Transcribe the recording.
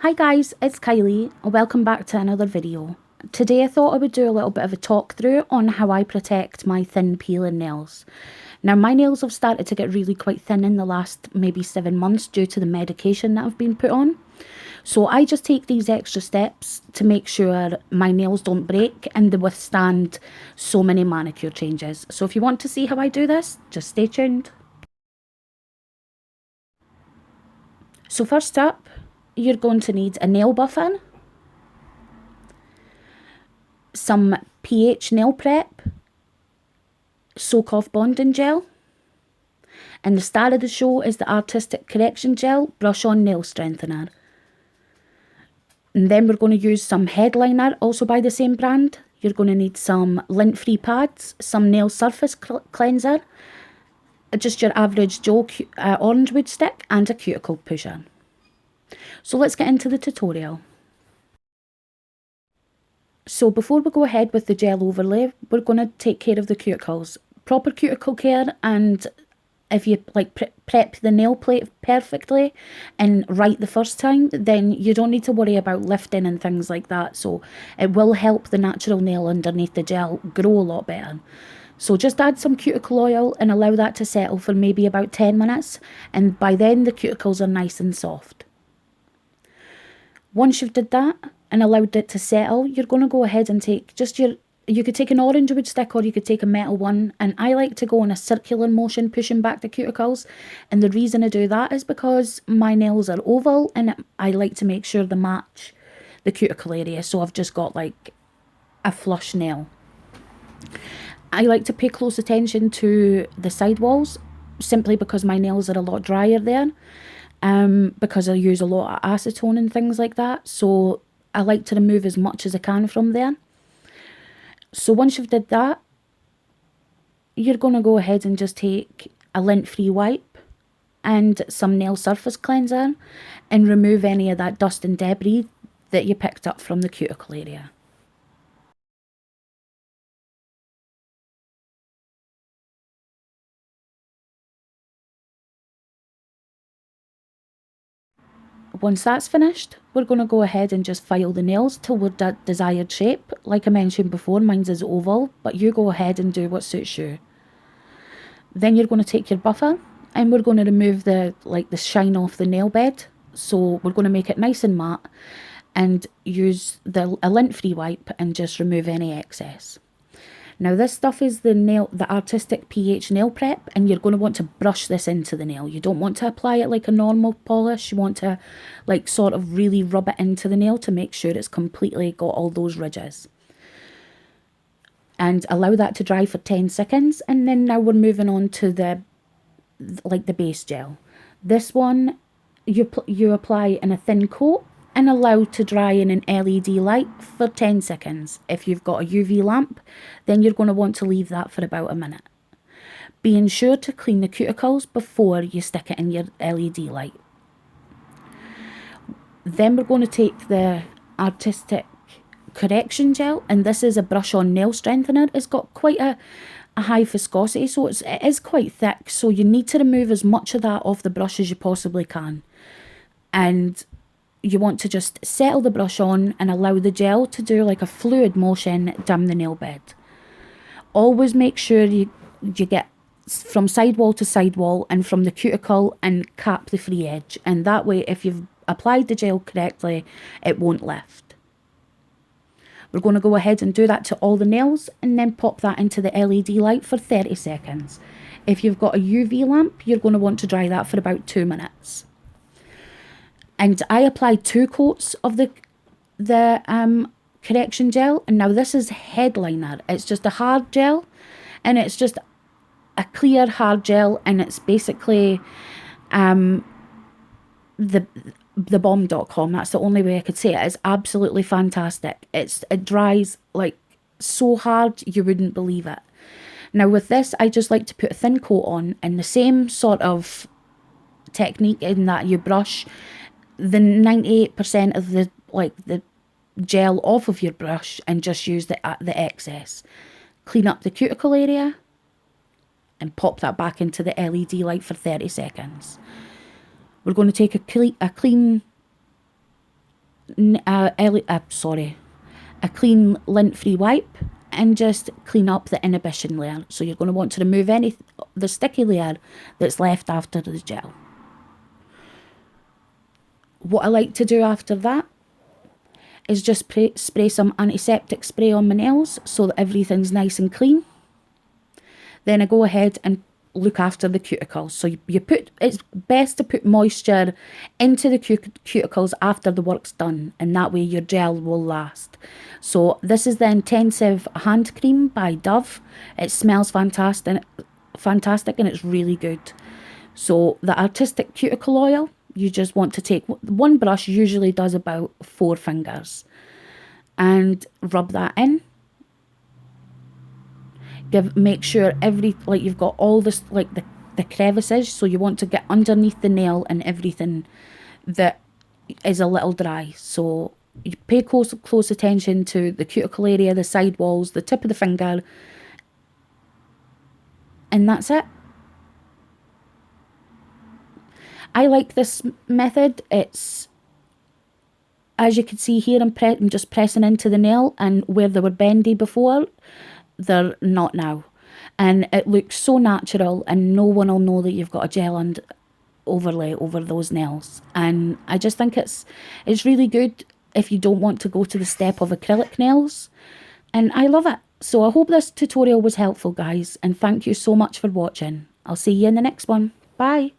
Hi guys, it's Kylie and welcome back to another video. Today I thought I would do a little bit of a talk through on how I protect my thin peeling nails. Now my nails have started to get really quite thin in the last maybe 7 months due to the medication that I've been put on. So I just take these extra steps to make sure my nails don't break and they withstand so many manicure changes. So if you want to see how I do this, just stay tuned. So first up, you're going to need a nail buffer, some pH nail prep, soak off bonding gel, and the star of the show is the Artistic Correction Gel Brush On Nail Strengthener. And then we're going to use some headliner, also by the same brand. You're going to need some lint-free pads, some nail surface cleanser, just your average Joe orange wood stick, and a cuticle pusher. So let's get into the tutorial. So before we go ahead with the gel overlay, we're going to take care of the cuticles. Proper cuticle care, and if you prep the nail plate perfectly and right the first time, then you don't need to worry about lifting and things like that. So it will help the natural nail underneath the gel grow a lot better. So just add some cuticle oil and allow that to settle for maybe about 10 minutes, and by then the cuticles are nice and soft. Once you've did that and allowed it to settle, you're going to go ahead and take just you could take an orange wood stick or you could take a metal one, and I like to go in a circular motion pushing back the cuticles, and the reason I do that is because my nails are oval and I like to make sure they match the cuticle area, so I've just got like a flush nail. I like to pay close attention to the side walls simply because my nails are a lot drier there. Because I use a lot of acetone and things like that, so I like to remove as much as I can from there. So once you've did that, you're going to go ahead and just take a lint-free wipe and some nail surface cleanser and remove any of that dust and debris that you picked up from the cuticle area. Once that's finished, we're going to go ahead and just file the nails toward that desired shape. Like I mentioned before, mine's is oval, but you go ahead and do what suits you. Then you're going to take your buffer and we're going to remove the shine off the nail bed. So we're going to make it nice and matte and use a lint-free wipe and just remove any excess. Now this stuff is the Artistic pH nail prep, and you're going to want to brush this into the nail. You don't want to apply it like a normal polish. You want to sort of really rub it into the nail to make sure it's completely got all those ridges. And allow that to dry for 10 seconds, and then now we're moving on to the base gel. This one you apply in a thin coat and allow to dry in an LED light for 10 seconds. If you've got a UV lamp, then you're going to want to leave that for about a minute. Being sure to clean the cuticles before you stick it in your LED light. Then we're going to take the Artistic Correction Gel, and this is a brush-on nail strengthener. It's got quite a high viscosity, so it is quite thick, so you need to remove as much of that off the brush as you possibly can. And you want to just settle the brush on and allow the gel to do like a fluid motion down the nail bed. Always make sure you get from sidewall to sidewall and from the cuticle and cap the free edge, and that way if you've applied the gel correctly it won't lift. We're going to go ahead and do that to all the nails and then pop that into the LED light for 30 seconds. If you've got a UV lamp, you're going to want to dry that for about 2 minutes. And I applied 2 coats of the correction gel, and now this is headliner. It's just a hard gel, and it's just a clear hard gel, and it's basically the bomb.com. That's the only way I could say it. It's absolutely fantastic. It dries like so hard you wouldn't believe it. Now with this, I just like to put a thin coat on, and the same sort of technique in that you brush the 98% of the gel off of your brush and just use the excess. Clean up the cuticle area and pop that back into the LED light for 30 seconds. We're going to take a clean a clean lint-free wipe and just clean up the inhibition layer. So you're going to want to remove the sticky layer that's left after the gel. What I like to do after that is just spray some antiseptic spray on my nails so that everything's nice and clean. Then I go ahead and look after the cuticles. So it's best to put moisture into the cuticles after the work's done, and that way your gel will last. So this is the Intensive Hand Cream by Dove. It smells fantastic and it's really good. So the Artistic Cuticle Oil, you just want to take one brush, usually does about 4 fingers, and rub that in. Make sure you've got all this, like the crevices, so you want to get underneath the nail and everything that is a little dry. So you pay close attention to the cuticle area, the side walls, the tip of the finger, and that's it. I like this method. It's, as you can see here, I'm just pressing into the nail, and where they were bendy before, they're not now. And it looks so natural, and no one will know that you've got a gel and overlay over those nails. And I just think it's really good if you don't want to go to the step of acrylic nails. And I love it. So I hope this tutorial was helpful, guys, and thank you so much for watching. I'll see you in the next one. Bye.